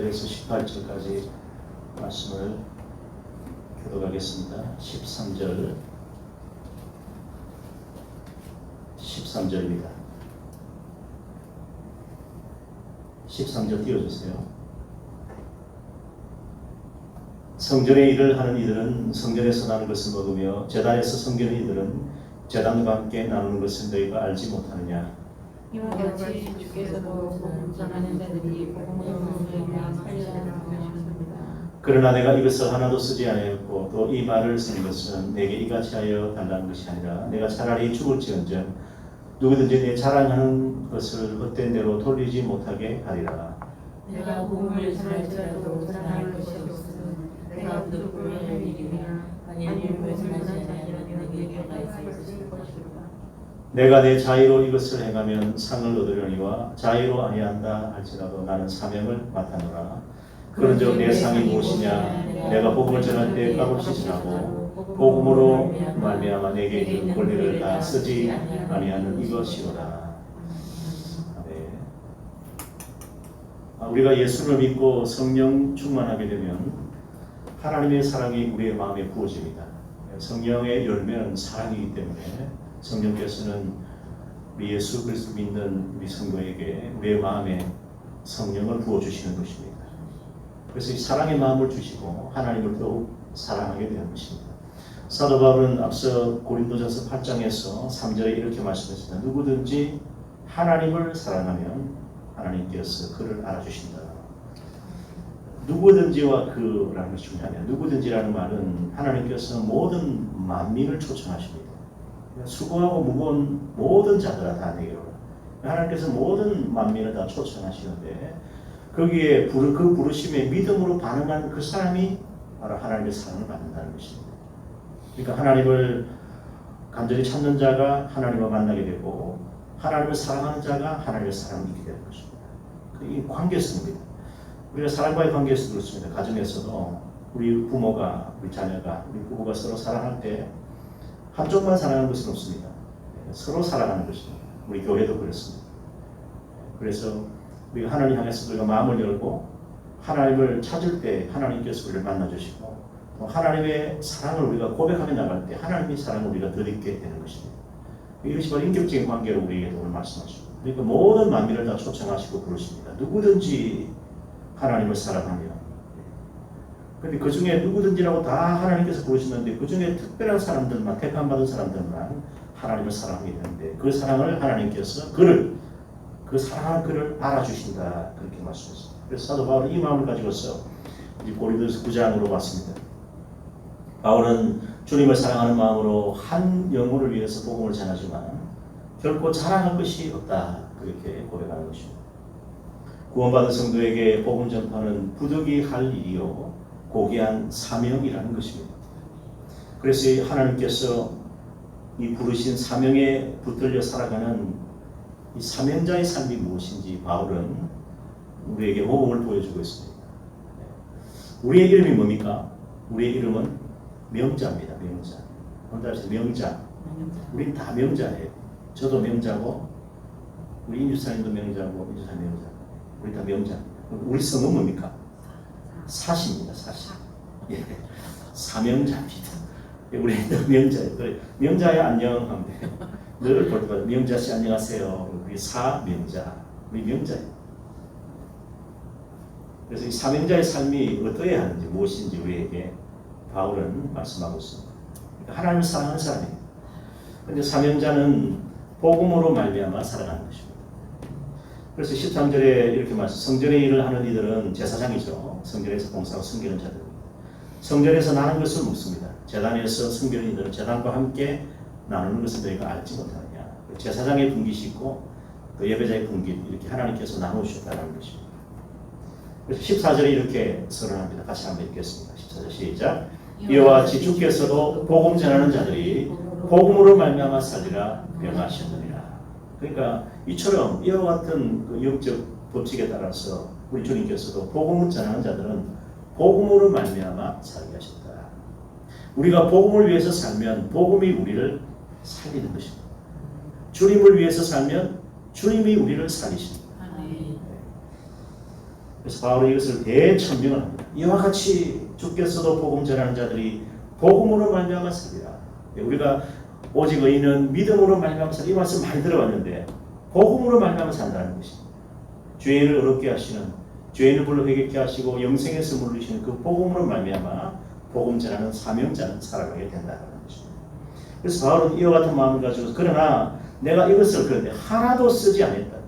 13절에서 18절까지 말씀을 교독하겠습니다. 13절입니다. 13절 띄워주세요. 성전의 일을 하는 이들은 성전에서 나는 것을 먹으며 제단에서 섬기는 이들은 제단과 함께 나누는 것을 너희가 알지 못하느냐. 이와 같이 주께서도 복음 전하는 자들이 복음으로 말미암아 살리라는 하셨습니다. 그러나 내가 이것을 하나도 쓰지 아니하였고 또 이 말을 쓰는 것은 내게 이같이 하여 달라는 것이 아니라 내가 차라리 죽을지언정 누구든지 내 자랑하는 것을 헛된 대로 돌리지 못하게 하리라. 내가 복음을 전할지라도 자랑할 것이 없으면 내가 누구를 할 일이냐. 만일 복음을 전하지 아니하면 내게 죄가 있을 것이로다. 내가 내 자유로 이것을 행하면 상을 얻으려니와 자유로 아니한다 할지라도 나는 사명을 맡아노라. 그런즉 내 상이 무엇이냐. 내가 복음을 전할 때 값없이 전하고 복음으로 말미암아 내게 있는 권리를 다 쓰지 아니하는 이것이로다. 네. 우리가 예수를 믿고 성령 충만하게 되면 하나님의 사랑이 우리의 마음에 부어집니다. 성령의 열매는 사랑이기 때문에 성령께서는 우리 예수 그리스도 믿는 우리 성도에게 우리의 마음에 성령을 부어주시는 것입니다. 그래서 이 사랑의 마음을 주시고 하나님을 더욱 사랑하게 되는 것입니다. 사도 바울은 앞서 고린도전서 8장에서 3절에 이렇게 말씀했습니다. 누구든지 하나님을 사랑하면 하나님께서 그를 알아주신다. 누구든지와 그라는 것이 중요하냐. 누구든지라는 말은 하나님께서 모든 만민을 초청하십니다. 수고하고 무거운 모든 자들아 다 내게로. 하나님께서 모든 만민을 다 초청하시는데 거기에 그 부르심에 믿음으로 반응한 그 사람이 바로 하나님의 사랑을 받는다는 것입니다. 그러니까 하나님을 간절히 찾는 자가 하나님과 만나게 되고 하나님을 사랑하는 자가 하나님의 사랑을 잊게 되는 것입니다. 이 관계성입니다. 우리가 사람과의 관계에서도 그렇습니다. 가정에서도 우리 부모가, 우리 자녀가, 우리 부부가 서로 사랑할 때 한쪽만 사랑하는 것은 없습니다. 서로 사랑하는 것입니다. 우리 교회도 그렇습니다. 그래서 우리가 하나님 향해서 우리가 마음을 열고 하나님을 찾을 때 하나님께서 우리를 만나주시고 또 하나님의 사랑을 우리가 고백하며 나갈 때 하나님의 사랑을 우리가 덧입게 되는 것입니다. 이것이 바로 인격적인 관계로 우리에게 오늘 말씀하십니다. 그러니까 모든 만민을 다 초청하시고 부르십니다. 누구든지 하나님을 사랑하며. 그런데 그 중에 누구든지라고 다 하나님께서 부르시는데 그 중에 특별한 사람들만, 택함받은 사람들만 하나님을 사랑하게 되는데 그 사랑을 하나님께서 그 사랑하는 그를 알아주신다. 그렇게 말씀했습니다. 그래서 사도 바울은 이 마음을 가지고서 고린도서 9장으로 왔습니다. 바울은 주님을 사랑하는 마음으로 한 영혼을 위해서 복음을 전하지만 결코 자랑할 것이 없다. 그렇게 고백하는 것입니다. 구원받은 성도에게 복음 전파는 부득이 할 일이요 고귀한 사명이라는 것입니다. 그래서 하나님께서 이 부르신 사명에 붙들려 살아가는 이 사명자의 삶이 무엇인지 바울은 우리에게 모범을 보여주고 있습니다. 우리의 이름이 뭡니까? 우리의 이름은 명자입니다. 명자. 오늘 명자. 우린 다 명자예요. 저도 명자고 우리 임주사님도 명자고 임주사님 명자. 우리 다 명자. 우리 성은 뭡니까? 사시입니다. 사시. 예. 사명자입니다. 우리 다 명자예요. 그래. 명자의 안녕하면 돼요. 늘 볼 때마다 명자씨 안녕하세요. 우리 사명자. 우리 명자예요. 그래서 이 사명자의 삶이 어떠해야 하는지 무엇인지 우리에게 바울은 말씀하고 있습니다. 그러니까 하나님을 사랑하는 사람이에요. 그런데 사명자는 복음으로 말미암아 살아가는 것입니다. 그래서 13절에 이렇게 말씀, 성전의 일을 하는 이들은 제사장이죠. 성전에서 봉사하고 섬기는 자들입니다. 성전에서 나는 것을 묻습니다. 제단에서 섬기는 이들은 제단과 함께 나누는 것을 너희가 알지 못하느냐. 제사장의 분깃이 있고 또 예배자의 분깃 이렇게 하나님께서 나누셨다는 것입니다. 그래서 14절에 이렇게 선언합니다. 같이 한번 읽겠습니다. 14절 시작. 이와 같이 주께서도 복음 전하는 자들이 복음으로 말미암아 살리라 명하셨느니라. 그러니까 이처럼 이와 같은 그 영적 법칙에 따라서 우리 주님께서도 복음을 전하는 자들은 복음으로 말미암아 살게 하셨다. 우리가 복음을 위해서 살면 복음이 우리를 살리는 것입니다. 주님을 위해서 살면 주님이 우리를 살리십니다. 그래서 바울은 이것을 대천명을 합니다. 이와 같이 죽겠어도 복음 전하는 자들이 복음으로 말미암아 살리라. 우리가 오직 의인은 믿음으로 말미암아 살리라. 이 말씀 많이 들어봤는데 복음으로 말미암아 산다는 것입니다. 죄인을 어렵게 하시는, 죄인을 불러 회개케 하시고 영생에서 물리시는 그 복음으로 말미암아 복음 전하는 사명자는 살아가게 된다는 것입니다. 그래서 바울은 이와 같은 마음을 가지고 그러나 내가 이것을 그런데 하나도 쓰지 않았다.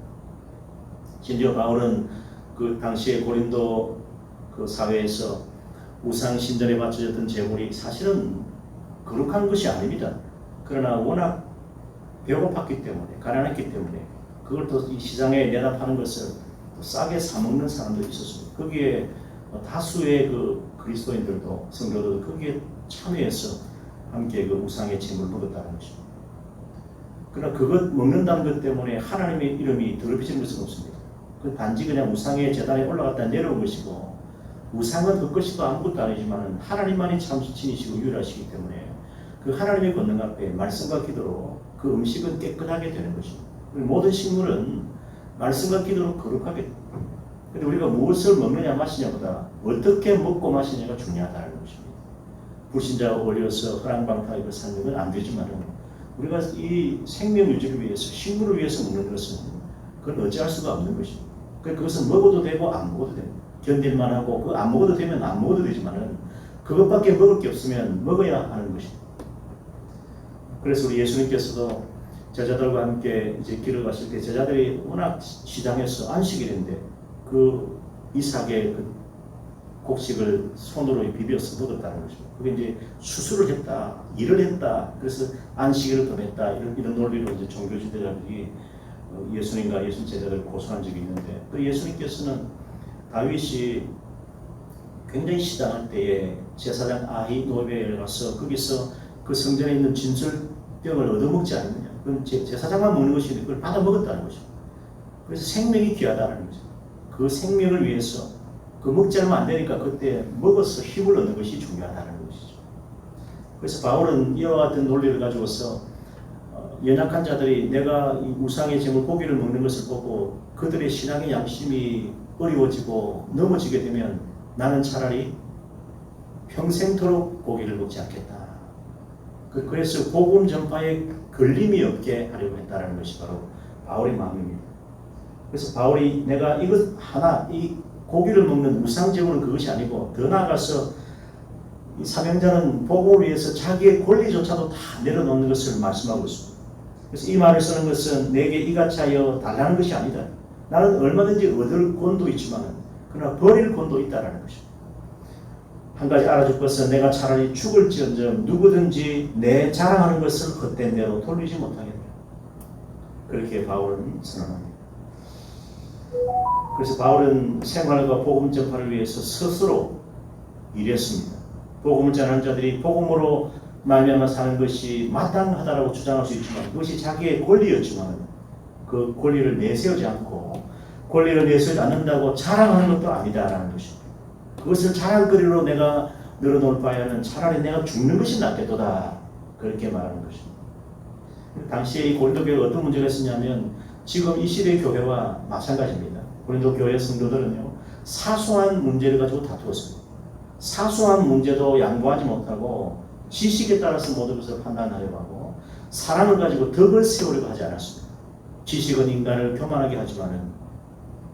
심지어 바울은 그 당시에 고린도 그 사회에서 우상 신전에 바쳐졌던 제물이 사실은 거룩한 것이 아닙니다. 그러나 워낙 배고팠기 때문에, 가난했기 때문에 그걸 또 이 시장에 내다 파는 것을 또 싸게 사 먹는 사람들이 있었습니다. 거기에 다수의 그 그리스도인들도 성도들도 거기에 참여해서 함께 그 우상의 제물을 먹었다는 것입니다. 그러나 그것 먹는다는 것 때문에 하나님의 이름이 더럽혀지는 것은 없습니다. 그 단지 그냥 우상의 제단에 올라갔다 내려온 것이고, 우상은 그 것이고 아무것도 아니지만 하나님만이 참 신이시고 유일하시기 때문에 그 하나님의 권능 앞에 말씀과 기도로 그 음식은 깨끗하게 되는 것입니다. 모든 식물은 말씀과 기도로 거룩하게 됩니다. 그런데 우리가 무엇을 먹느냐 마시냐보다 어떻게 먹고 마시냐가 중요하다는 것입니다. 불신자가 어려서 허랑방탕하게 사는 건 안 되지만 우리가 이 생명 유지를 위해서, 식물을 위해서 먹는 것은 그건 어찌할 수가 없는 것입니다. 그것은 먹어도 되고 안 먹어도 됩니다. 견딜만 하고 그 안 먹어도 되면 안 먹어도 되지만은 그것밖에 먹을 게 없으면 먹어야 하는 것입니다. 그래서 우리 예수님께서도 제자들과 함께 이제 길을 가실 때 제자들이 워낙 시장에서 안식일인데 그 이삭의 그 곡식을 손으로 비벼서 먹었다는 것입니다. 그게 이제 수술을 했다, 일을 했다, 그래서 안식일을 범했다, 이런 논리로 이제 종교 지도자들이 예수님과 예수 제자들을 고소한 적이 있는데, 또 예수님께서는 다윗이 굉장히 시장할 때에 제사장 아히노베에 가서 거기서 그 성전에 있는 진설병을 얻어먹지 않느냐, 그건 제사장만 먹는 것이니 그걸 받아 먹었다는 것입니다. 그래서 생명이 귀하다는 거죠. 그 생명을 위해서 그 먹지 않으면 안 되니까 그때 먹어서 힘을 얻는 것이 중요하다는 것이죠. 그래서 바울은 이와 같은 논리를 가지고서 연약한 자들이 내가 이 우상의 제물 고기를 먹는 것을 보고 그들의 신앙의 양심이 어려워지고 넘어지게 되면 나는 차라리 평생토록 고기를 먹지 않겠다. 그래서 복음 전파에 걸림이 없게 하려고 했다는 것이 바로 바울의 마음입니다. 그래서 바울이 내가 이것 하나, 이 고기를 먹는 우상 제물은 그것이 아니고 더 나아가서 이 사명자는 복음을 위해서 자기의 권리조차도 다 내려놓는 것을 말씀하고 있습니다. 그래서 이 말을 쓰는 것은 내게 이같이 하여 달라는 것이 아니다. 나는 얼마든지 얻을 권도 있지만 그러나 버릴 권도 있다는 것입니다. 한 가지 알아줄 것은 내가 차라리 죽을지언정 누구든지 내 자랑하는 것을 헛된 대로 돌리지 못하겠다. 그렇게 바울은 선언합니다. 그래서 바울은 생활과 복음 전파를 위해서 스스로 일했습니다. 복음을 전하는 자들이 복음으로 말미암아 사는 것이 마땅하다라고 주장할 수 있지만 그것이 자기의 권리였지만 그 권리를 내세우지 않고 권리를 내세우지 않는다고 자랑하는 것도 아니다라는 것입니다. 그것을 자랑거리로 내가 늘어놓을 바에는 차라리 내가 죽는 것이 낫겠도다, 그렇게 말하는 것입니다. 당시에 이 고린도 교회가 어떤 문제가 있었냐면 지금 이 시대의 교회와 마찬가지입니다. 고린도 교회 성도들은요 사소한 문제를 가지고 다투었습니다. 사소한 문제도 양보하지 못하고 지식에 따라서 모든 것을 판단하려고 하고 사람을 가지고 덕을 세우려고 하지 않았습니다. 지식은 인간을 교만하게 하지만은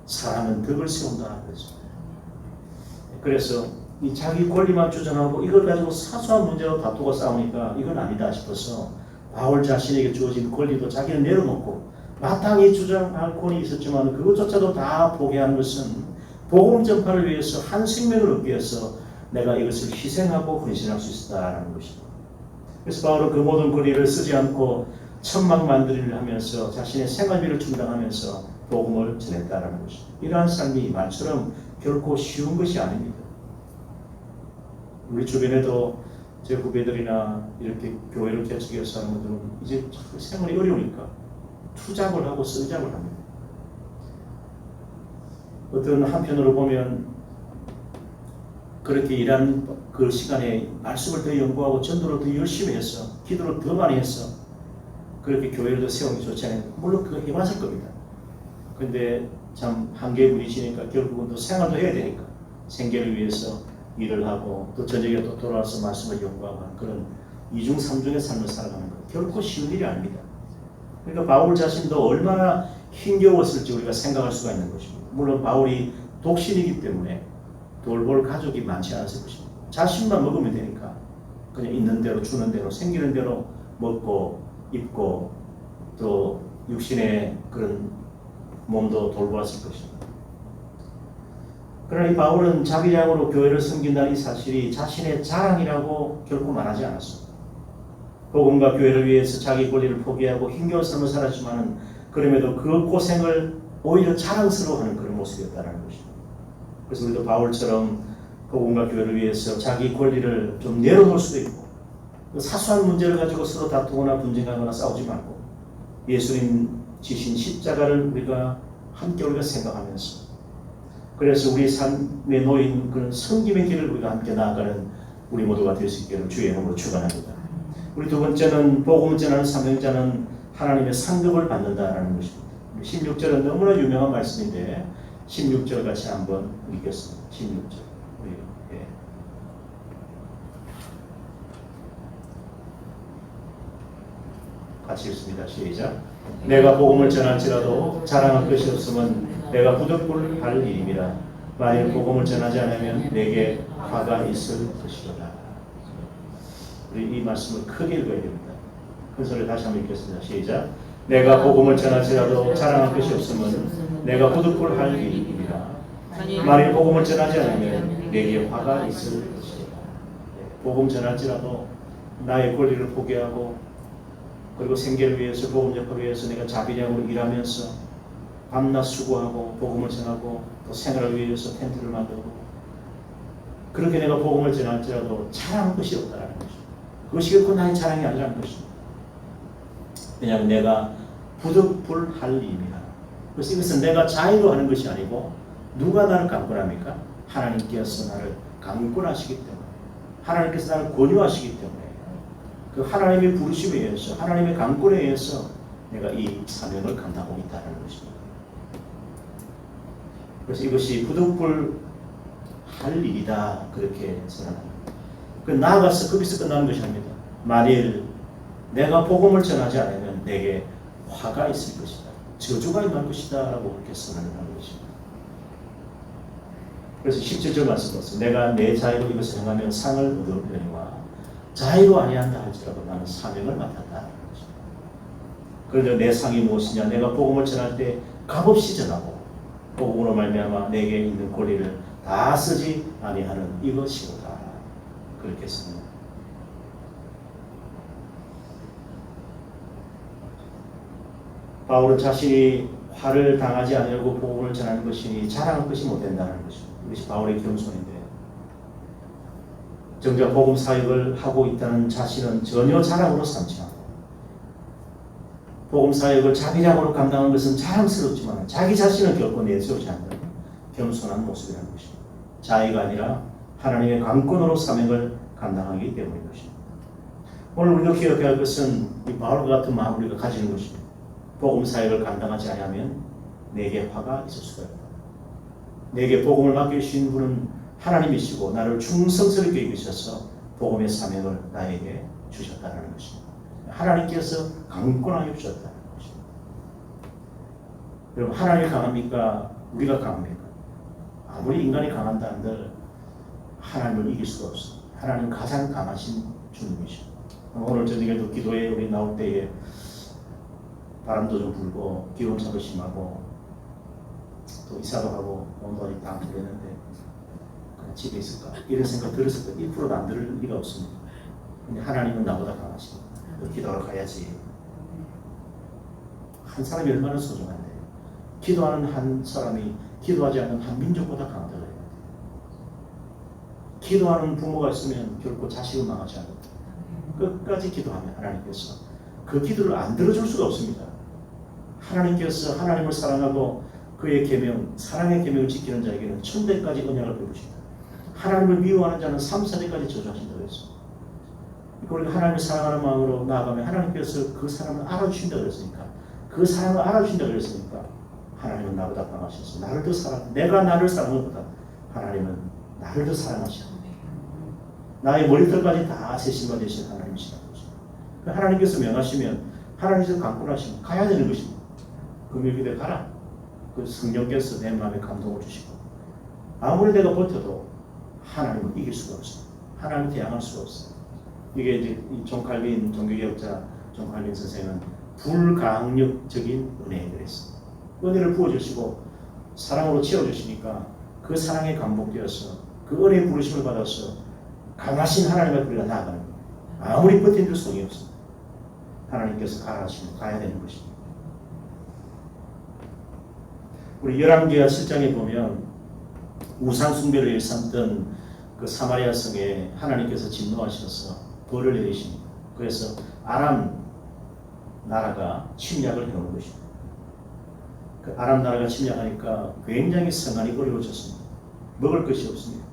사람은 덕을 세운다 그랬습니다. 그래서 이 자기 권리만 주장하고 이걸 가지고 사소한 문제로 다투고 싸우니까 이건 아니다 싶어서 바울 자신에게 주어진 권리도 자기는 내려놓고 마땅히 주장할 권이 있었지만 그것조차도 다 포기하는 것은 복음 전파를 위해서 한 생명을 얻기 위해서 내가 이것을 희생하고 헌신할 수 있다는 것입니다. 그래서 바울은 그 모든 권리를 쓰지 않고 천막만들이를 하면서 자신의 생활비를 충당하면서 복음을 전했다는 것입니다. 이러한 삶이 말처럼 결코 쉬운 것이 아닙니다. 우리 주변에도 제 후배들이나 이렇게 교회를 개척해서 위해서 하는 분들은 이제 생활이 어려우니까 투잡을 하고 쓰잡을 합니다. 어떤 한편으로 보면 그렇게 일하는 그 시간에 말씀을 더 연구하고 전도를 더 열심히 해서 기도를 더 많이 해서 그렇게 교회를 더 세우는 게 좋지 않아요. 물론 그거 해봤을 겁니다. 그런데 참 한계에 부딪히니까 결국은 또 생활도 해야 되니까 생계를 위해서 일을 하고 또 저녁에 또 돌아와서 말씀을 연구하고 하는 그런 이중삼중의 삶을 살아가는 것 결코 쉬운 일이 아닙니다. 그러니까 바울 자신도 얼마나 힘겨웠을지 우리가 생각할 수가 있는 것입니다. 물론 바울이 독신이기 때문에 돌볼 가족이 많지 않았을 것입니다. 자신만 먹으면 되니까 그냥 있는 대로 주는 대로 생기는 대로 먹고 입고 또 육신의 그런 몸도 돌보았을 것입니다. 그러나 이 바울은 자기량으로 교회를 섬긴다는 이 사실이 자신의 자랑이라고 결코 말하지 않았습니다. 복음과 교회를 위해서 자기 권리를 포기하고 힘겨운 삶을 살았지만 그럼에도 그 고생을 오히려 자랑스러워하는 그런 모습이었다는 것입니다. 그래서 우리도 바울처럼 복음과 교회를 위해서 자기 권리를 좀 내려놓을 수도 있고 사소한 문제를 가지고 서로 다투거나 분쟁하거나 싸우지 말고 예수님 지신 십자가를 우리가 생각하면서 그래서 우리 삶에 놓인 그런 섬김의 길을 우리가 함께 나아가는 우리 모두가 될 수 있기를 주의 이름으로 축원합니다. 우리 두 번째는 복음을 전하는 사명자는 하나님의 상급을 받는다라는 것입니다. 16절은 너무나 유명한 말씀인데 16절 같이 한번 읽겠습니다. 16절. 같이 읽습니다. 시작. 내가 복음을 전할지라도 자랑할 것이 없으면 내가 부득불할 일임이라. 만일 복음을 전하지 않으면 내게 화가 있을 것이로다. 우리 이 말씀을 크게 읽어야 됩니다. 큰 소리 다시 한번 읽겠습니다. 시작. 내가 복음을 전할지라도 자랑할 것이 없으면 내가 부득불할 일임이라. 만일 복음을 전하지 않으면 내게 화가 있을 것이로다. 복음 전할지라도 나의 권리를 포기하고 그리고 생계를 위해서 복음 역할을 위해서 내가 자비량으로 일하면서 밤낮 수고하고 복음을 전하고 또 생활을 위해서 텐트를 만들고 그렇게 내가 복음을 전할지라도 자랑할 것이 없다라는 것입니다. 그것이 결코 나의 자랑이 아니라는 것입니다. 왜냐하면 내가 부득불할 일입니다. 그래서 이것은 내가 자의로 하는 것이 아니고 누가 나를 강권합니까? 하나님께서 나를 강권하시기 때문에 하나님께서 나를 권유하시기 때문에 그 하나님의 부르심에 의해서 하나님의 강권에 의해서 내가 이 사명을 감당하고 있다는 것입니다. 그래서 이것이 부득불할 일이다 그렇게 선언합니다. 그 나아가서 거기서 끝나는 것이 아닙니다. 만일 내가 복음을 전하지 않으면 내게 화가 있을 것이다. 저주가 임할 것이다 라고 그렇게 선언을 하는 것입니다. 그래서 17절 말씀 봤습니다. 내가 내 자유로 이것을 행하면 상을 얻으려니와 자유로 아니한다 할지라도 나는 사명을 맡았다. 그런데 내 상이 무엇이냐? 내가 복음을 전할 때 값없이 전하고 복음으로 말미암아 내게 있는 권리를 다 쓰지 아니하는 이것이로다. 그렇게 했습니다. 바울은 자신이 화를 당하지 않으려고 복음을 전하는 것이니 자랑할 것이 못 된다는 것입니다. 이것이 바울의 겸손인데 정작 복음 사역을 하고 있다는 자신은 전혀 자랑으로 삼지 않고 복음 사역을 자기량으로 감당하는 것은 자랑스럽지만 자기 자신을 결코 내세우지 않는 겸손한 모습이라는 것입니다. 자의가 아니라 하나님의 강권으로 사명을 감당하기 때문인 것입니다. 오늘 우리가 기억해야 할 것은 이 바울과 같은 마음을 우리가 가지는 것입니다. 복음 사역을 감당하지 않으면 내게 화가 있을 수가 있다. 내게 복음을 맡기신 분은 하나님이시고 나를 충성스럽게 이끄셔서 복음의 사명을 나에게 주셨다는 것입니다. 하나님께서 강권하게 주셨다는 것입니다. 여러분 하나님이 강합니까? 우리가 강합니까? 아무리 인간이 강한다 한들 하나님을 이길 수가 없습니다. 하나님 가장 강하신 주님이십니다. 오늘 저녁에도 기도에 우리 나올 때에 바람도 좀 불고 기온차도 심하고 또 이사도 하고 온도가 다 풀렸는데 집에 있을까? 이런 생각 들었을 때 1%도 안 들을 리가 없습니다. 근데 하나님은 나보다 강하십니다. 기도하러 가야지. 한 사람이 얼마나 소중한데 기도하는 한 사람이 기도하지 않는 한 민족보다 강하다고 해요. 기도하는 부모가 있으면 결코 자식을 망하지 않는다. 끝까지 기도하면 하나님께서 그 기도를 안 들어줄 수가 없습니다. 하나님께서 하나님을 사랑하고 그의 계명, 사랑의 계명을 지키는 자에게는 천대까지 언약을 베푸신다. 하나님을 미워하는 자는 3, 4대까지 저주하신다고 했습니다. 우리가 하나님을 사랑하는 마음으로 나아가면 하나님께서 그 사람을 알아주신다고 그랬으니까 그 사랑을 알아주신다고 그랬으니까 하나님은 나보다 강하셔서 나를 더 사랑, 내가 나를 사랑하는 것보다 하나님은 나를 더 사랑하시는 나의 머리털까지 다 세심과 되신 하나님이시라고 하십니다. 하나님께서 명하시면 하나님께서 강권하시면 가야 되는 것입니다. 금요일에 가라. 그 성령께서 내 마음에 감동을 주시고 아무리 내가 버텨도 하나님을 이길 수가 없습니다. 하나님을 대항할 수가 없어요. 이게 이제 존 칼빈 종교개혁자 존 칼빈 선생은 불강력적인 은혜에 그랬습니다. 은혜를 부어주시고 사랑으로 채워주시니까 그 사랑에 감복되어서 그 은혜의 부르심을 받아서 강하신 하나님 앞에 우리가 나아가는 거예요. 아무리 버틴 줄 소용이 없습니다. 하나님께서 가라 하시면 가야 되는 것입니다. 우리 열왕기하 7장에 보면 우상 숭배를 일삼던 그 사마리아 성에 하나님께서 진노하셔서 벌을 내리십니다. 그래서 아람 나라가 침략을 해오는 것입니다. 그 아람 나라가 침략하니까 굉장히 생활이 어려워졌습니다. 먹을 것이 없습니다.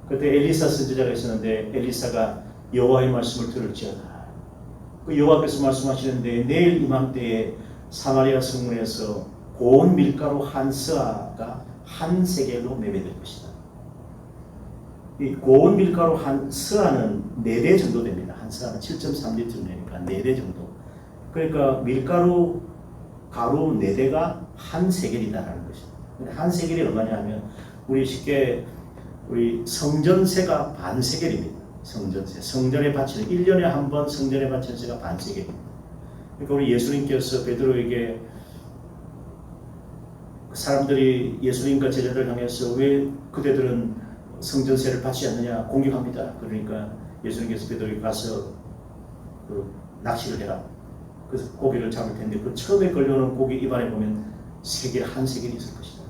그때 엘리사 선지자가 있었는데 엘리사가 여호와의 말씀을 들을지어다. 그 여호와께서 말씀하시는데 내일 이맘때에 사마리아 성문에서 고운 밀가루 한 서아가 한 세겔로 매매될 것이다. 이 고운 밀가루 한 서아는 4대 정도 됩니다. 한 서아는 7.3리터 되니까 4대 정도. 그러니까 밀가루 가루 4대가 한 세겔이다라는 것입니다. 한 세겔이 얼마냐 하면 우리 쉽게 우리 성전세가 반 세겔입니다. 성전세. 성전에 바치는 1년에 한 번 성전에 바치는 세가 반 세겔입니다. 그러니까 우리 예수님께서 베드로에게 사람들이 예수님과 제자들 향해서 왜 그대들은 성전세를 바치지 않느냐 공격합니다. 그러니까 예수님께서 베드로에게 가서 그 낚시를 해라. 그래서 고기를 잡을 텐데 그 처음에 걸려오는 고기 입안에 보면 한 세겔이 있을 것이다.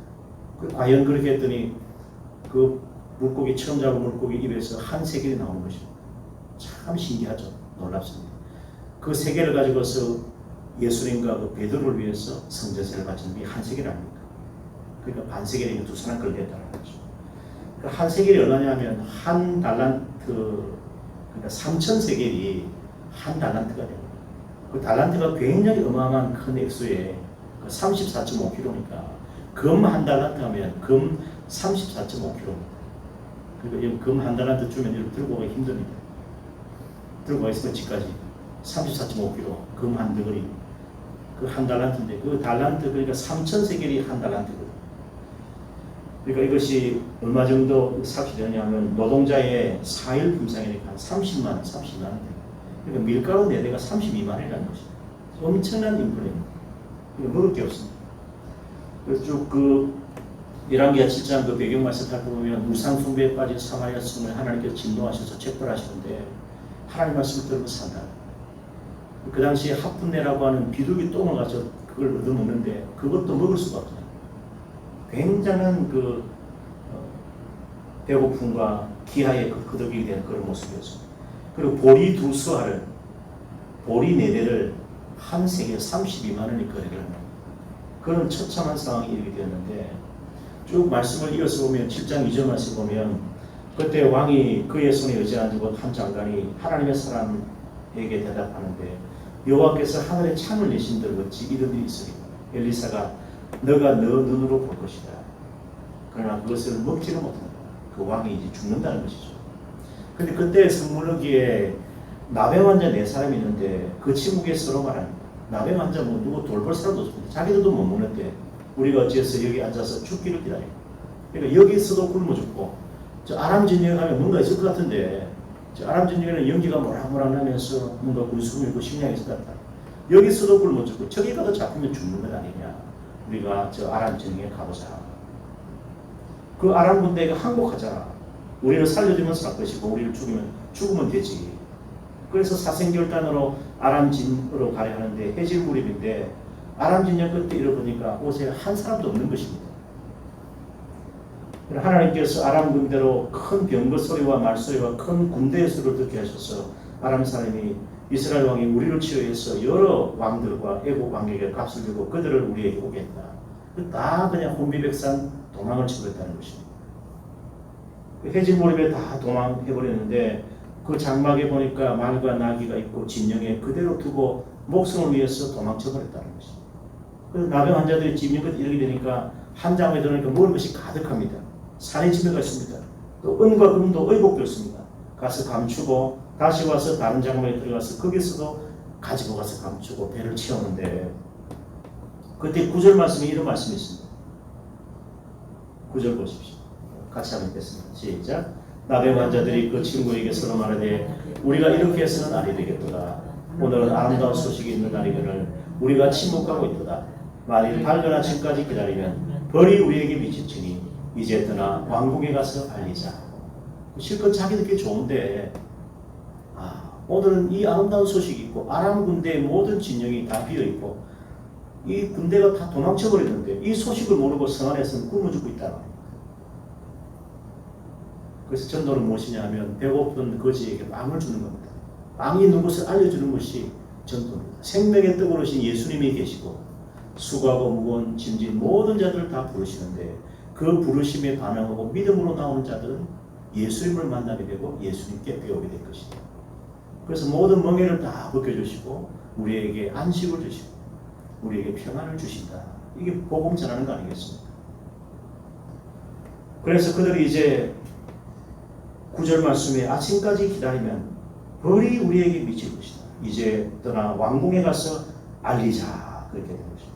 과연 그렇게 했더니 그 물고기 처음 잡은 물고기 입에서 한 세겔이 나오는 것입니다. 참 신기하죠. 놀랍습니다. 그 세겔을 가지고서 예수님과 그 베드로를 위해서 성전세를 바치는 게 한 세겔 아닙니까? 그러니까 반 세겔이 두 사람 걸렸다는 거죠. 한 세겔이 얼마냐면 한 달란트, 그러니까 3,000세겔이 한 달란트가 됩니다. 그 달란트가 굉장히 어마어마한 큰 액수에 34.5kg니까 금 한 달란트 하면 금 34.5kg. 그러니까 금 한 달란트 주면 이렇게 들고 가기 힘듭니다. 들고 가 있으면 집까지 34.5kg 금 한 덩어리. 그 한 달란트인데 그 달란트 그러니까 3,000세겔이 한 달란트거든요. 그러니까 이것이 얼마 정도 삭이 되냐면 노동자의 4일 품상이니까 한 30만 원. 그러니까 밀가루 4대가 32만 원이라는 것입니다. 엄청난 인플레입니다. 먹을 게 없습니다. 그래서 쭉 그 열왕기하 7장 그 배경 말씀 살펴보면 우상 숭배에 빠진 사마리아 성을 하나님께서 진노하셔서 책벌하시는데 하나님 말씀을 들으면 산다. 그 당시에 하푼네라고 하는 비둘기 똥을 가서 그걸 얻어먹는데 그것도 먹을 수가 없잖아요. 굉장한 그 배고픔과 기하에 거듭이 되는 그런 모습이었습니다. 그리고 보리 2수알을 보리 4대를 한 세겔 32만 원이 거래를 합니다. 그런 처참한 상황이 이르게 되었는데 쭉 말씀을 이어서 보면 7장 2절 말씀 보면 그때 왕이 그의 손에 의지하고 한 장관이 하나님의 사람에게 대답하는데 여호와께서 하늘에 창을 내신들 어찌 이런 일이 있으리까. 엘리사가 너가 너 눈으로 볼 것이다. 그러나 그것을 먹지는 못한다. 그 왕이 이제 죽는다는 것이죠. 근데 그때 성문허기에 나병 환자 4사람이 있는데 그 친구에게 서로 말합니다. 나병 환자 뭐 누구 돌볼 사람도 없습니다. 자기들도 못 먹는데 우리가 어찌해서 여기 앉아서 죽기를 기다려. 그러니까 여기서도 굶어 죽고 저 아람 진영에 가면 뭔가 있을 것 같은데 저 아람 진영에는 연기가 모락모락 나면서 뭔가 군수금 있고 식량이 있을 것 같다. 여기서도 굶어 죽고 저기 가도 잡히면 죽는 것 아니냐. 우리가 저 아람 진영에 가보자. 그 아람 군대가 항복하자. 우리를 살려주면 살 것이고 우리를 죽으면 되지. 그래서 사생결단으로 아람진으로 가려 하는데 해질 무렵인데 아람진영 끝에 이러보니까 옷에 한 사람도 없는 것입니다. 하나님께서 아람 군대로 큰 병거 소리와 말소리와 큰 군대의 소리를 듣게 하셔서 아람 사람이 이스라엘 왕이 우리를 치료해서 여러 왕들과 애국 왕에게 값을 주고 그들을 우리에게 오게 했다. 다 그냥 혼비백산 도망을 치고 있다는 것입니다. 해질 무렵에 다 도망해버렸는데 그 장막에 보니까 말과 나귀가 있고 진영에 그대로 두고 목숨을 위해서 도망쳐버렸다는 것입니다. 그래서 나병 환자들이 찜는 것 이렇게 되니까 한 장에 들어오니까 먹을 것이 가득합니다. 산에 집에가 있습니다. 또 은과 금도 의복되었습니다. 가서 감추고 다시 와서 다른 장막에 들어가서 거기서도 가지고 가서 감추고 배를 채우는데 그때 9절 말씀에 이런 말씀이 있습니다. 9절 보십시오. 같이 한번 읽겠습니다. 시작. 나병 환자들이 그 친구에게 서로 말하되 우리가 이렇게 해서는 아니 되겠도다. 오늘은 아름다운 소식이 있는 날이거늘 우리가 침묵하고 있도다. 만일 밝은 아침까지 기다리면 벌이 우리에게 미치치니 이제 떠나 왕궁에 가서 알리자. 실컷 자기들끼리 좋은데 오늘은 이 아름다운 소식이 있고 아람 군대의 모든 진영이 다 비어있고 이 군대가 다 도망쳐버렸는데 이 소식을 모르고 성 안에서는 굶어 죽고 있다. 그래서 전도는 무엇이냐 하면 배고픈 거지에게 빵을 주는 겁니다. 빵이 있는 곳을 알려주는 것이 전도입니다. 생명의 떡으로 오신 예수님이 계시고 수고하고 무거운 짐진 모든 자들을 다 부르시는데 그 부르심에 반응하고 믿음으로 나오는 자들은 예수님을 만나게 되고 예수님께 배우게 될 것입니다. 그래서 모든 멍에를 다 벗겨주시고 우리에게 안식을 주시고 우리에게 평안을 주신다. 이게 복음 전하는 거 아니겠습니까? 그래서 그들이 이제 9절 말씀에 아침까지 기다리면 벌이 우리에게 미칠 것이다. 이제 떠나 왕궁에 가서 알리자. 그렇게 된 것입니다.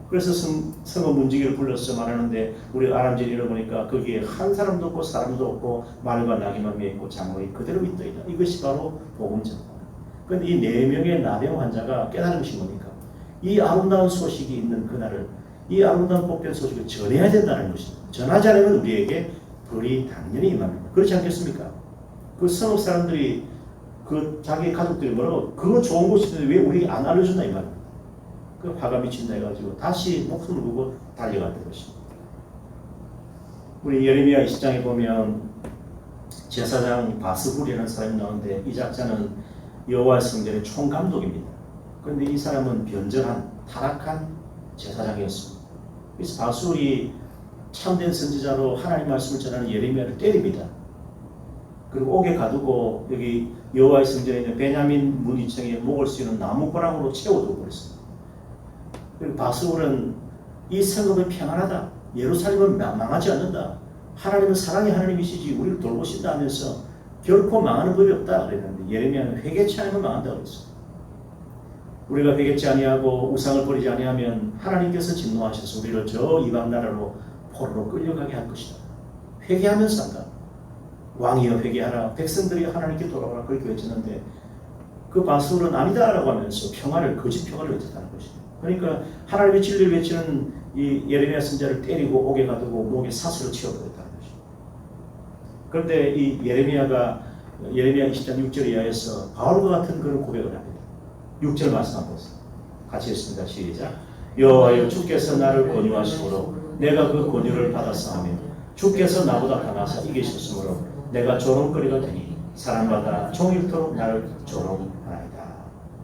그래서 성읍 문지기를 불러서 말하는데 우리 아람지를 읽어보니까 거기에 한 사람도 없고 사람도 없고 말과 나귀만 메있고 장로이 그대로 있더이다. 이것이 바로 복음 전파입니다. 그런데 이 4명의 나병 환자가 깨달은 것이 뭡니까? 이 아름다운 소식이 있는 그날을 이 아름다운 복된 소식을 전해야 된다는 것입니다. 전하지 않으면 우리에게 벌이 당연히 임합니다. 그렇지 않겠습니까? 그 성읍 사람들이 그 자기 가족들이 뭐라고 그거 좋은 곳인데 왜 우리에게 안 알려준다 이 말입니다. 그 화가 미친다 해가지고 다시 목숨을 걸고 달려갔던 것입니다. 우리 예레미야 20장에 보면 제사장 바스훌이라는 사람이 나오는데 이 작자는 여호와 성전의 총감독입니다. 그런데 이 사람은 변절한 타락한 제사장이었습니다. 그래서 바스훌이 참된 선지자로 하나님 말씀을 전하는 예레미야를 때립니다. 그리고 옥에 가두고 여기 여호와의 성전에 있는 베냐민 문 위층에 목을 씌우는 나무벼락으로 채워두고 그랬습니다. 그리고 바스훌은 이 성읍은 평안하다. 예루살렘은 망하지 않는다. 하나님은 사랑의 하나님이시지 우리를 돌보신다 하면서 결코 망하는 법이 없다 그랬는데 예레미야는 회개치 않으면 망한다 그랬습니다. 우리가 회개치 아니하고 우상을 버리지 아니하면 하나님께서 진노하셔서 우리를 저 이방 나라로 포로로 끌려가게 할 것이다. 회개하면서 한다. 왕이여 회개하라. 백성들이 하나님께 돌아오라. 그렇게 외쳤는데 그 바스훌은 아니다라고 하면서 거짓 평화를 외쳤다는 것입니다. 그러니까 하나님의 진리를 외치는 이 예레미야 선지자를 때리고 옥에 가두고 목에 사슬을 치워버렸다는 것입니다. 그런데 이 예레미야 20장 6절 이하에서 바울과 같은 그런 고백을 합니다. 6절 말씀 한번 보세요. 같이 읽습니다. 시작. 여호와여 주께서 나를 권유하시므로 내가 그 권유를 받았사오며 주께서 나보다 강하사 이기셨으므로 내가 조롱거리가 되니 사람마다 종일토록 나를 조롱하나이다.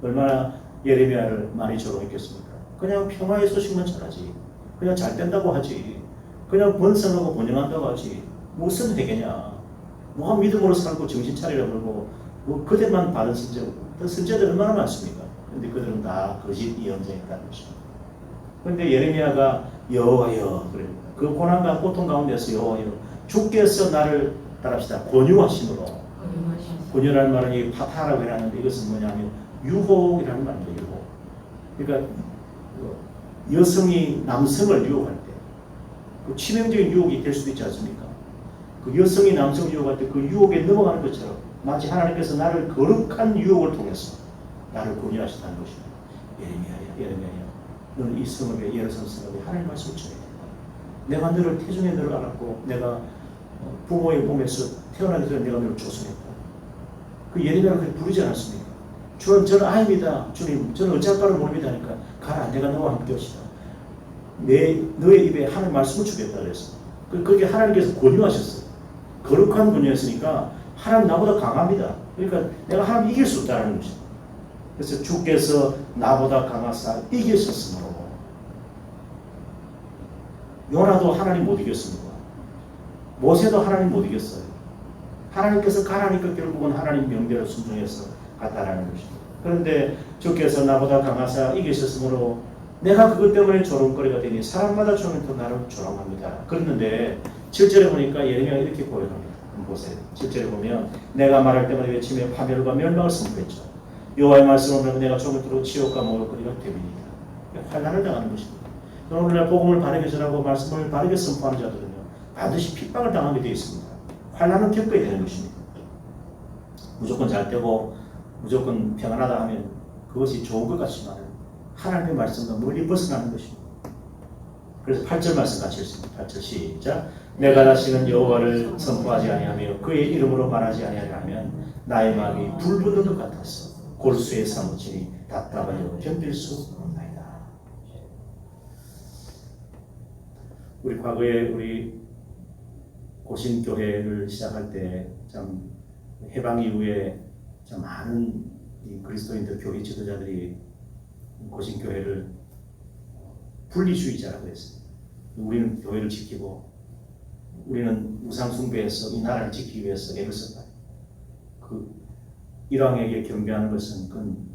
얼마나 예레미야를 많이 조롱했겠습니까? 그냥 평화의 소식만 전하지. 그냥 잘 된다고 하지. 그냥 번성하고 번영한다고 하지. 무슨 회개냐. 뭐가 믿음으로 살고 정신 차리라 그러고 뭐 그들만 받은 선제고 선제들 얼마나 많습니까? 근데 그들은 다 거짓 예언자였다는 것입니다. 그런데 예레미야가 여호와여 그래. 그 고난과 고통 가운데서 여호와여 주께서 나를 따라합시다. 권유하심으로. 권유라는 말은 이 파타라고 해놨는데 이것은 뭐냐면 유혹이라는 말입니다. 유혹. 그러니까 여성이 남성을 유혹할 때 그 치명적인 유혹이 될 수도 있지 않습니까? 그 여성이 남성을 유혹할 때 그 유혹에 넘어가는 것처럼 마치 하나님께서 나를 거룩한 유혹을 통해서 나를 권유하셨다는 것입니다. 예레미야야 너는 이 성읍에 예루살렘 성읍에 하나님 말씀을 전해야 된다. 내가 너를 태중에 너를 알았고 내가 부모의 몸에서 태어나기 전에 내가 너를 조성했다. 그 예레미야를 그렇게 부르지 않았습니까? 주는 저는 아닙니다. 주님 저는 어찌할 바를 모릅니다 하니까 가라 내가 너와 함께 하시다. 너의 입에 하나님 말씀을 주겠다 그랬어. 그렇게 하나님께서 권유하셨어요. 거룩한 권유였으니까 하나님 나보다 강합니다. 그러니까 내가 하나님 이길 수 없다는 것입니다. 그래서 주께서 나보다 강하사 이기셨으므로 요나도 하나님 못 이겼습니다. 모세도 하나님 못 이겼어요. 하나님께서 가라니까 결국은 하나님 명대로 순종해서 갔다라는 것입니다. 그런데 주께서 나보다 강하사 이기셨으므로 내가 그것 때문에 조롱거리가 되니 사람마다 조롱이 또 나를 조롱합니다. 그랬는데 7절에 보니까 예레미야가 이렇게 고백합니다. 한번 보세요. 7절에 보면 내가 말할 때마다 외치며 파멸과 멸망을 선포했죠. 여호와의 말씀을 보면 내가 조물도록 지옥과 모욕거리가 됩니다. 환난을 당하는 것입니다. 오늘날 복음을 바르게 전하고 말씀을 바르게 선포하는 자들은요 반드시 핍박을 당하게 되어 있습니다. 환난을 겪어야 되는 것입니다. 무조건 잘 되고 무조건 평안하다 하면 그것이 좋은 것 같지만 하나님의 말씀과 멀리 벗어나는 것입니다. 그래서 8절 말씀 같이 읽습니다. 8절 시작. 내가 다시는 여호와를 선포하지 아니하며 그의 이름으로 말하지 아니하면 나의 마음이 불붙는 것 같아서 골수에 사무치니 답답하여 견딜 수 없나이다. 우리 과거에 우리 고신교회를 시작할 때 참 해방 이후에 참 많은 이 그리스도인들 교회 지도자들이 고신교회를 분리주의자라고 했습니다. 우리는 교회를 지키고 우리는 우상숭배에서 이 나라를 지키기 위해서 애를 썼다. 그 일왕에게 경배하는 것은 그건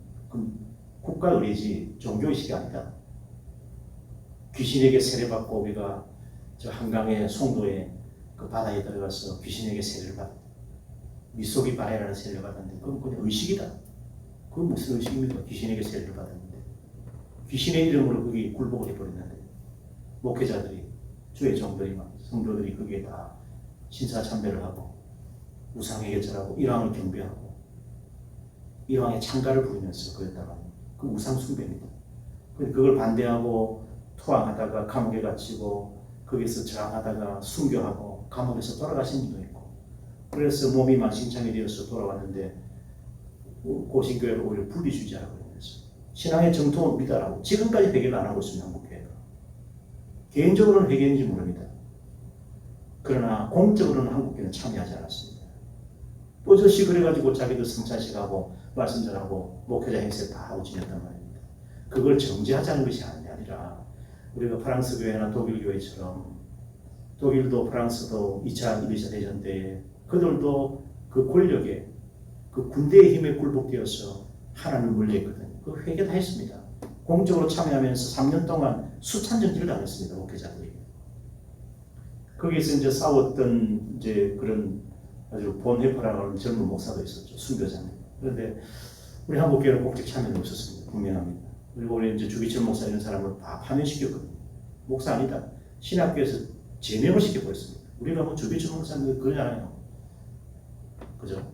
국가 의례지 종교의식이 아니다. 귀신에게 세례받고 우리가 저 한강의 송도에 그 바다에 들어가서 귀신에게 세례를 받았다. 미소기 바레라는 세례를 받았는데 그건 그냥 의식이다. 그건 무슨 의식입니까? 귀신에게 세례를 받았는데 귀신의 이름으로 거기 굴복을 해버렸는데 목회자들이 주의 종들이 막 성도들이 거기에 다 신사참배를 하고 우상에게 절하고 일왕을 경배하고 일왕의 창가를 부리면서 그랬다가 그 우상 숭배입니다. 그걸 반대하고 토항하다가 감옥에 갇히고 거기서 저항하다가 순교하고 감옥에서 돌아가신 분도 있고 그래서 몸이 만신창이 되어서 돌아왔는데 고신교회를 오히려 분리주의자라고 하면서 신앙의 정통을 믿어라고 지금까지 회개를 안 하고 있습니다. 한국교회가. 개인적으로는 회개인지 모릅니다. 그러나 공적으로는 한국교회는 참여하지 않았습니다. 뽀젓이 그래가지고 자기도 성찬식하고 말씀 전하고 목회자 행세 다 하고 지냈단 말입니다. 그걸 정지하자는 것이 아니라 우리가 프랑스 교회나 독일 교회처럼 독일도 프랑스도 2차, 1차 대전 때 그들도 그 권력에 그 군대의 힘에 굴복되어서 하나님을 멀리했거든요. 그 회개 다 했습니다. 공적으로 참여하면서 3년 동안 수찬 정지를 당했습니다. 목회자들이. 거기서 이제 싸웠던 이제 그런 아주 본헤퍼라고 하는 젊은 목사도 있었죠. 순교자님. 그런데 우리 한국교회는 공적 참여는 없었습니다. 분명합니다. 그리고 우리 이제 주기철 목사 이런 사람을 다 파면시켰거든요. 목사 아니다. 신학교에서 제명을 시켜버렸습니다. 우리가 뭐 주기철 목사님 그러잖아요. 그죠?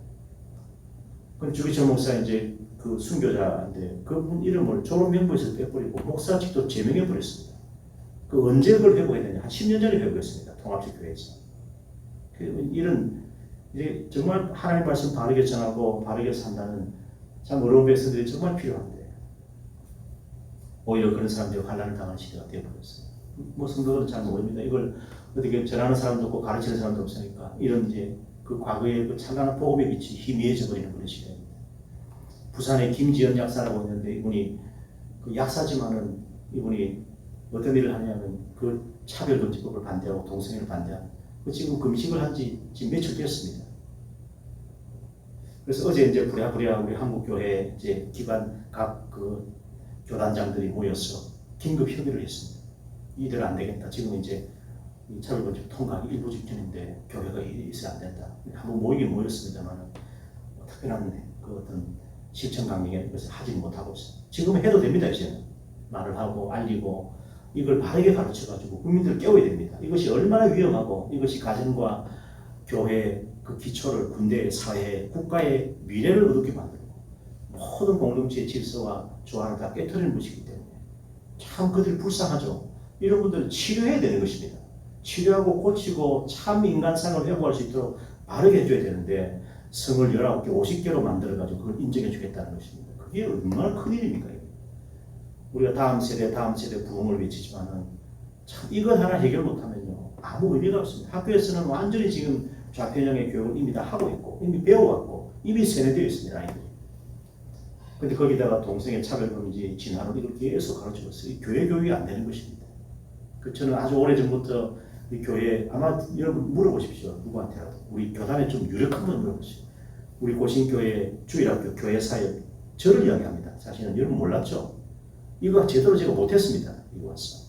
그 주기철 목사 이제 그 순교자인데 그분 이름을 졸업 명부에서 빼버리고 목사직도 제명해버렸습니다. 그 언제 그걸 회복해야 되냐? 한 10년 전에 회복했습니다. 통합식 교회에서. 이런 이제 정말 하나님 말씀 바르게 전하고 바르게 산다는 참 어려운 백성들이 정말 필요한데 오히려 그런 사람들이 환난을 당하는 시대가 되어버렸어요. 뭐 성도들은 잘 모릅니다. 이걸 어떻게 전하는 사람도 없고 가르치는 사람도 없으니까 이런 이제 그 과거의 그 찬란한 복음의 빛이 희미해져 버리는 그런 시대입니다. 부산에 김지연 약사라고 있는데 이분이 그 약사지만은 이분이 어떤 일을 하냐면 그 차별금지법을 반대하고 동성애를 반대하는 그 지금 금식을 한 지 지금 며칠 됐습니다. 그래서 어제 이제 부랴부랴 우리 한국교회 이제 기반 각 그 교단장들이 모여서 긴급 협의를 했습니다. 이대로 안 되겠다. 지금 이제 차별금지법 통과하기 일부 직전인데 교회가 있어야 안 된다. 한번 모이긴 모였습니다만 특별한 그 어떤 실천 강령에 그것을 하지 못하고 있어요. 지금 해도 됩니다. 이제는 말을 하고 알리고 이걸 바르게 가르쳐가지고 국민들을 깨워야 됩니다. 이것이 얼마나 위험하고 이것이 가정과 교회 그 기초를 군대, 사회, 국가의 미래를 어둡게 만들고 모든 공동체의 질서와 조화를 다 깨트리는 것이기 때문에 참 그들이 불쌍하죠. 이런 분들은 치료해야 되는 것입니다. 치료하고 고치고 참 인간상을 회복할 수 있도록 바르게 해줘야 되는데 성을 19개, 50개로 만들어가지고 그걸 인정해 주겠다는 것입니다. 그게 얼마나 큰 일입니까? 우리가 다음 세대 부흥을 외치지만은 참 이것 하나 해결 못하면요 아무 의미가 없습니다. 학교에서는 완전히 지금 좌편향의 교육을 이미 다 하고 있고 이미 배워왔고 이미 세뇌되어 있습니다. 아이들이. 근데 거기다가 동성애 차별금지 진화론 이걸 계속 가르치고 있어요. 교회 교육이 안 되는 것입니다. 그 저는 아주 오래전부터 이 교회 아마 여러분 물어보십시오. 누구한테라도 우리 교단에 좀 유력한 분 물어보십시오. 우리 고신교회 주일학교 교회 사역 저를 이야기합니다. 사실은 여러분 몰랐죠? 이거 제대로 제가 못했습니다. 이거 와서.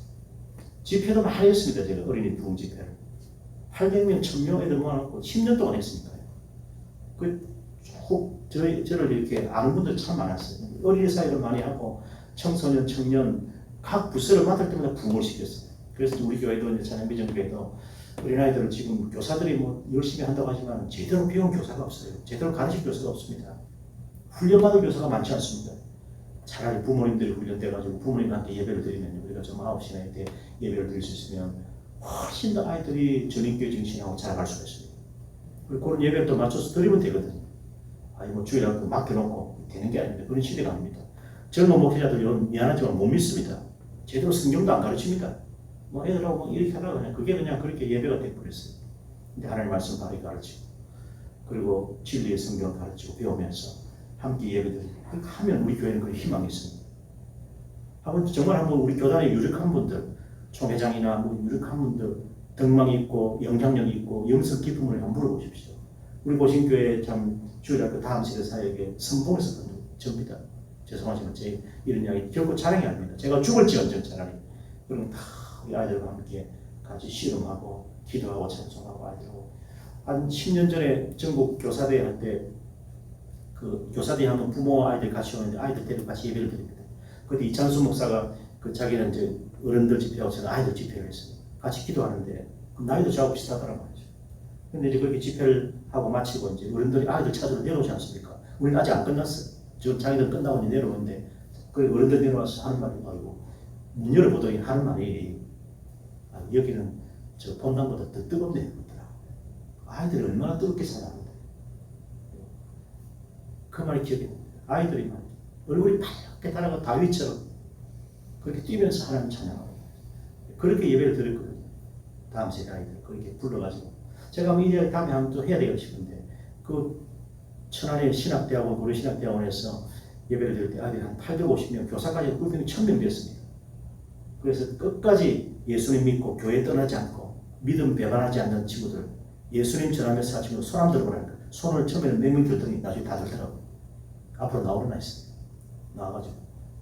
집회도 많이 했습니다. 제가 어린이 부흥 집회를. 800명, 1000명 애들 모아놓고 10년 동안 했으니까요. 저를 이렇게 아는 분들 참 많았어요. 어린이 사회를 많이 하고 청소년, 청년 각 부서를 맡을 때마다 부흥을 시켰어요. 그래서 우리 교회도 이제 찬양비전교회도 어린아이들을 지금 교사들이 뭐 열심히 한다고 하지만 제대로 배운 교사가 없어요. 제대로 가르칠 교사가 없습니다. 훈련받은 교사가 많지 않습니다. 차라리 부모님들이 훈련돼가지고 부모님한테 예배를 드리면 우리가 좀 9시나 때 예배를 드릴 수 있으면 훨씬 더 아이들이 전인교회 정신하고 자라갈 수가 있습니다. 그리고 그런 예배를 또 맞춰서 드리면 되거든요. 아니 뭐 주일날 맡겨놓고 되는 게 아닙니다. 그런 시대가 아닙니다. 젊은 목회자들이 미안하지만 못 믿습니다. 제대로 성경도 안 가르칩니다. 뭐 애들하고 뭐 이렇게 하라고 그냥 그게 그냥 그렇게 예배가 돼버렸어요. 근데 하나님 말씀 바르게 가르치고 그리고 진리의 성경을 가르치고 배우면서 함께 예배드리고 하면 우리 교회는 그 희망이 있습니다. 한번 우리 교단에 유력한 분들, 총회장이나 뭐 유력한 분들 덕망이 있고 영향력이 있고 영성 기쁨을 한번 물어보십시오. 우리 보신교회 참 주일학교 다음 세대 사역에 선봉에서 접니다. 죄송하지만 제 이런 이야기 결코 자랑이 아닙니다. 제가 죽을지언정 차라리 그러면 다 우리 아이들과 함께 같이 씨름하고 기도하고 찬송하고 아이들하고 한 10년 전에 전국 교사대회 할 때 그 교사대회 하면 부모 아이들 같이 오는데 아이들 데리고 같이 예배를 드립니다. 그때 이찬수 목사가 그 자기는 이제 어른들 집회하고 저는 아이들 집회를 했어요. 같이 기도하는데 그 나이도 저하고 비슷하더란 말이죠. 근데 이제 그렇게 집회를 하고 마치고 이제 어른들이 아이들 찾으러 내려오지 않습니까? 우리는 아직 안 끝났어요. 지금 자기들 끝나고 이제 내려오는데 그 어른들 내려와서 하는 말이 아이고 문 열어보더니 하는 말이 여기는 저 본당보다 더 뜨겁네 그러더라고요. 아이들이 얼마나 뜨겁게 살아가는데 그 말이 기억이 납니다. 아이들이 말이죠. 얼굴이 빨갛게 달아가 다윗처럼 그렇게 뛰면서 하나님 찬양하고 그렇게 예배를 드렸거든요. 다음 세대 아이들 그렇게 불러가지고 제가 이제 다음에 한번 또 해야 되고 싶은데 그 천안의 신학대학원 고려신학대학원에서 예배를 드릴 때 아이들이 한 850명 교사까지 꿀평이 1000명 됐습니다. 그래서 끝까지 예수님 믿고 교회 떠나지 않고 믿음 배반하지 않는 친구들 예수님 전하면서 친구들 손 한번 들어보라니까 손을 처음에는 몇 명 들더니 나중에 다 들더라고요. 앞으로 나오려나 했어요. 나와가지고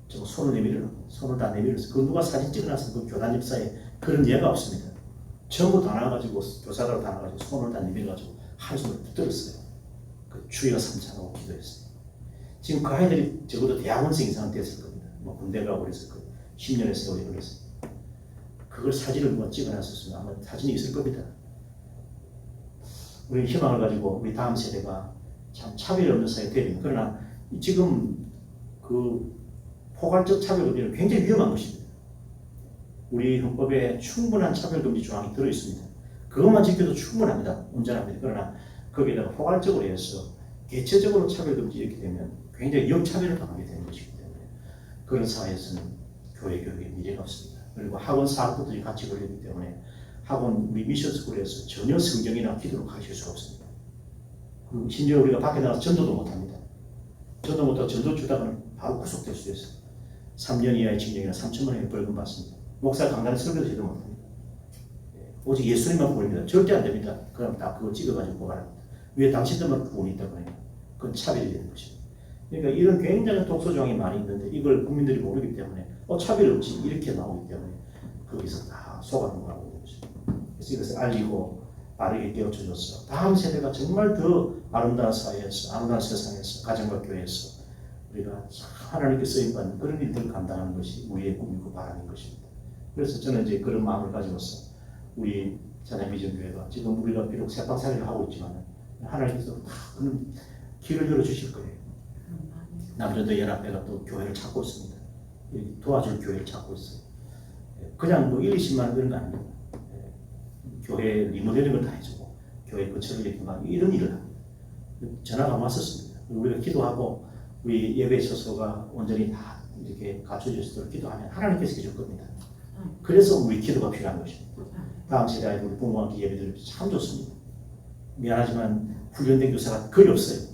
저 손을 내밀으라고 손을 다 내밀어서 그 누가 사진 찍어놔서 그 교단 집사에 그런 예가 없습니다. 전부 다 나와가지고 교사들 다 나와가지고 손을 다 내밀어가지고 한숨을 붙들었어요. 그 주여 삼창하고 기도했어요. 지금 그 아이들이 적어도 대학원생 이상 됐을 겁니다. 뭐 군대 가고 그랬을 거예요. 10년의 세월이 걸렸어요. 그걸 사진을 누가 찍어놨었으면 아마 사진이 있을 겁니다. 우리 희망을 가지고 우리 다음 세대가 참 차별이 없는 사회가 되야 됩니다. 그러나 지금 그 포괄적 차별금지는 굉장히 위험한 것입니다. 우리 헌법에 충분한 차별금지 조항이 들어있습니다. 그것만 지켜도 충분합니다. 온전합니다. 그러나 거기에다가 포괄적으로 해서 개체적으로 차별금지 이렇게 되면 굉장히 역차별을 당하게 되는 것이기 때문에 그런 사회에서는 교회 교육에 미래가 없습니다. 그리고 학원 사학부들이 같이 걸리기 때문에 학원 우리 미션스쿨에서 전혀 성경이나 기도를 가르칠 수가 없습니다. 그리고 심지어 우리가 밖에 나가서 전도도 못합니다. 전도 못하고 전도 주다가는 바로 구속될 수 있어요. 3년 이하의 징역이나 3천만 원의 벌금 받습니다. 목사 강단 설교도 제대로 못합니다. 오직 예수님만 보입니다. 절대 안 됩니다. 그럼 다 그거 찍어가지고 보관합니다. 왜 당신들만 구원이 있다고 해요? 그건 차별이 되는 것입니다. 그러니까 이런 굉장한 독소조항이 많이 있는데 이걸 국민들이 모르기 때문에 차별이 없지 이렇게 나오기 때문에 거기서 다 속아 넘어가고 있는 것입니다. 그래서 이것을 알리고 바르게 깨우쳐줘서 다음 세대가 정말 더 아름다운 사회에서 아름다운 세상에서 가정과 교회에서 우리가 하나님께 쓰임받는 그런 일들을 감당하는 것이 우리의 꿈이고 바람인 것입니다. 그래서 저는 이제 그런 마음을 가지고서 우리 찬양비전교회가 지금 우리가 비록 세방살이를 하고 있지만 하나님께서 다 그런 길을 열어주실 거예요. 남자도 연합회가 또 교회를 찾고 있습니다. 도와줄 교회를 찾고 있어요. 그냥 뭐 1, 20만 원 그런 거 아닙니다. 교회 리모델링을 다 해주고 교회 거처를 이렇게 막 이런 일을 합니다. 전화가 왔었습니다. 우리가 기도하고 우리 예배 처소가 온전히 다 이렇게 갖춰질 수 있도록 기도하면 하나님께서 해줄 겁니다. 그래서 우리 기도가 필요한 것입니다. 다음 세대 아이들 우리 부모한테 예배드리면 참 좋습니다. 미안하지만 훈련된 교사가 거의 없어요.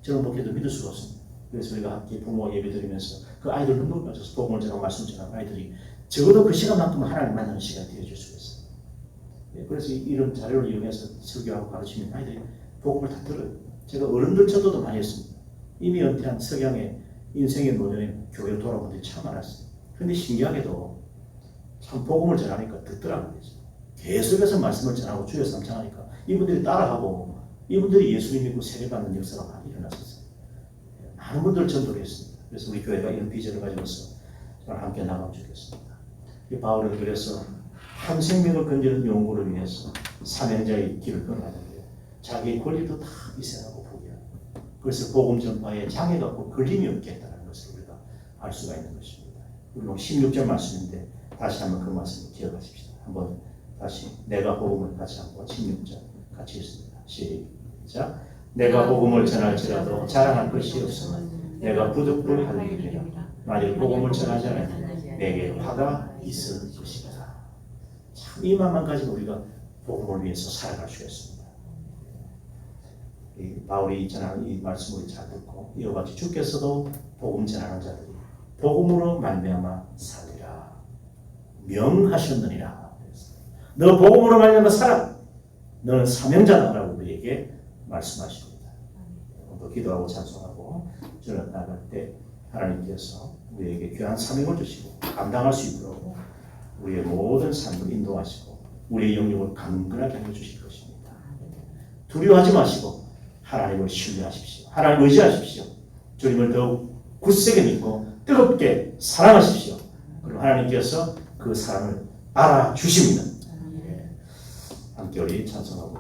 저런 목회도 믿을 수가 없습니다. 그래서 우리가 함께 부모 예배드리면서 그 아이들 눈물 맞춰서 복음을 전하고 말씀 전하고 아이들이 적어도 그 시간만큼은 하나님 만나는 시간이 되어줄 수가 있어요. 그래서 이런 자료를 이용해서 설교하고 가르치면 아이들이 복음을 다 들어요. 제가 어른들 전도도 많이 했습니다. 이미 은퇴한 석양의 인생의 노년에 교회로 돌아온 분들이 참 많았어요. 그런데 신기하게도 참 복음을 전하니까 듣더라고요. 계속해서 말씀을 전하고 주여 삼창하니까 이분들이 따라하고 이분들이 예수를 믿고 세례받는 역사가 많이 일어났었어요. 많은 분들을 전도를 했습니다. 그래서 우리 교회가 이런 비전을 가지고서 정말 함께 나가면 좋겠습니다. 이 바울은 그래서 한 생명을 건지는 연구를 위해서 사명자의 길을 걸어가는데 자기의 권리도 다 희생하고 포기하고 그래서 복음 전파에 장애가 없고 걸림이 없겠다는 것을 우리가 알 수가 있는 것입니다. 우리 16절 말씀인데 다시 한번 그 말씀을 기억하십시다. 한번 다시 내가 복음을 같이 한번 16절 같이 읽습니다. 시작. 내가 복음을 전할지라도 자랑할 것이 없으면 내가 부득불 할 일이라. 만일 복음을 전하지 않으면 내게 화가 있을 것이다. 참 이 마음만 가지고 우리가 복음을 위해서 살아갈 수 있습니다. 이 바울이 전하는 이 말씀을 잘 듣고 이와 같이 주께서도 복음 전하는 자들이 복음으로 말미암아 살리라 명하셨느니라. 너 복음으로 말미암아 살아. 너는 사명자다라고 우리에게 말씀하십니다. 오늘도 기도하고 찬송하고 저녁 나갈 때 하나님께서 우리에게 귀한 사명을 주시고 감당할 수 있도록 우리의 모든 삶을 인도하시고 우리의 영역을 강건하게 해주실 것입니다. 두려워하지 마시고 하나님을 신뢰하십시오. 하나님을 의지하십시오. 주님을 더욱 굳세게 믿고 뜨겁게 사랑하십시오. 그리고 하나님께서 그 사랑을 알아주십니다. 함께 우리 찬송하고